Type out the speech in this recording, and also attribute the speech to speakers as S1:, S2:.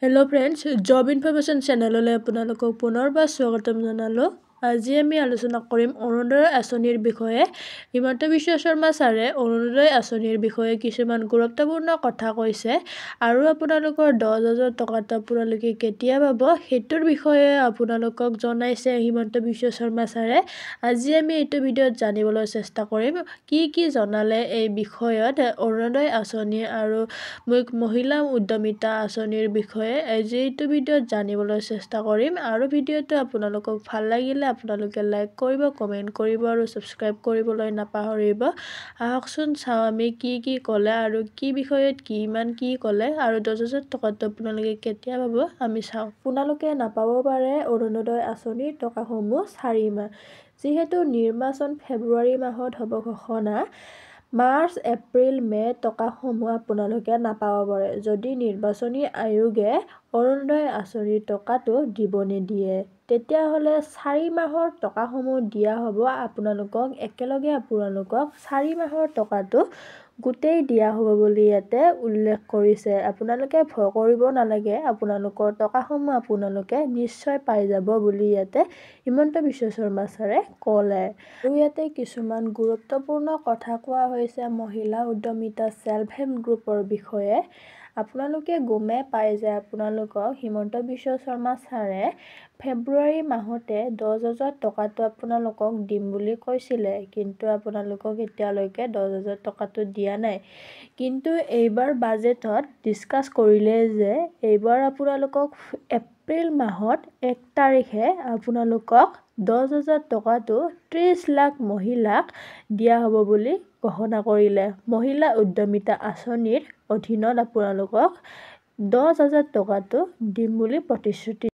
S1: Hello friends, job information चैनलলৈ আপোনালোকক পুনৰবাৰ স্বাগতম জনালো। আজি আমি আলোচনা কৰিম অৰুণোদয় আঁচনিৰ বিষয়ে। হিমন্ত বিশ্ব শৰ্মা ছাৰে অৰুণোদয় আঁচনিৰ বিষয়ে কিছুমান গুৰুত্বপূৰ্ণ কথা কৈছে আৰু আপোনালোকৰ 10,000 টকাটো আপোনালোকে কেতিয়া পাব সেইটোৰ বিষয়ে আপোনালোকক জনাইছে হিমন্ত বিশ্ব শৰ্মা ছাৰে। আজি আমি এইটো ভিডিঅ'ত জানিবলৈ চেষ্টা কৰিম কি জনালে এই বিষয়ত অৰুণোদয় আঁচনি আৰু মহিলা উদ্যমিতা আঁচনিৰ বিষয়ে। আজি এইটো ভিডিঅ'ত জানিবলৈ চেষ্টা কৰিম আৰু ভিডিঅ'টো আপোনালোকক ভাল লাগিলে আপোনালোকে লাইক কৰিব, কমেন্ট কৰিব আৰু সাবস্ক্ৰাইব কৰিবলৈ নাপাহৰিব। আহকচোন চাও আমি কি ক'লে আৰু কি বিষয়ত কিমান কি ক'লে আৰু 10,000 টকাটো আপোনালোকে কেতিয়া পাব আমি চাও। আপোনালোকে নাপাব পাৰে অৰুণোদয় আঁচনিৰ টকাসমূহ 4 মাহ। যিহেতু নিৰ্বাচন ফেব্ৰুৱাৰী মাহত হ'ব ঘোষণা, মাৰ্চ, এপ্ৰিল, মে টকাসমূহ আপোনালোকে নাপাব পাৰে যদি নিৰ্বাচনী আয়োগে অৰুণোদয় আঁচনিৰ টকাটো দিব নিদিয়ে। তেতিয়াহ'লে 4 মাহৰ টকাসমূহ দিয়া হ'ব আপোনালোকক একেলগে। আপোনালোকক 4 মাহৰ টকাটো গোটেই দিয়া হ'ব বুলি ইয়াতে উল্লেখ কৰিছে। আপোনালোকে ভয় কৰিব নালাগে, আপোনালোকৰ টকাসমূহ আপোনালোকে নিশ্চয় পাই যাব বুলি ইয়াতে হিমন্ত বিশ্ব শৰ্মা ছাৰে ক'লে। আৰু ইয়াতে কিছুমান গুৰুত্বপূৰ্ণ কথা কোৱা হৈছে মহিলা উদ্যমিতা সেল্ফ হেল্প গ্ৰুপৰ বিষয়ে। আপোনালোকে গমে পায় যে আপোনালোকক হিমন্ত বিশ্ব শৰ্মা ছাৰে ফেব্ৰুৱাৰী মাহতে 10,000 টকাটো আপোনালোকক দিম বুলি কৈছিলে, কিন্তু আপোনালোকক এতিয়ালৈকে 10,000 টকাটো দিয়া নাই। কিন্তু এইবাৰ বাজেটত ডিসকাস কৰিলে যে এইবাৰ আপোনালোকক এপ্ৰিল মাহত 1 তাৰিখে আপোনালোকক 10,000 টকাটো 30 লাখ মহিলাক দিয়া হ'ব বুলি ঘোষণা কৰিলে। মহিলা উদ্যমিতা আঁচনিৰ অধীনত আপোনালোকক 10,000 টকাটো দিম বুলি প্ৰতিশ্ৰুতি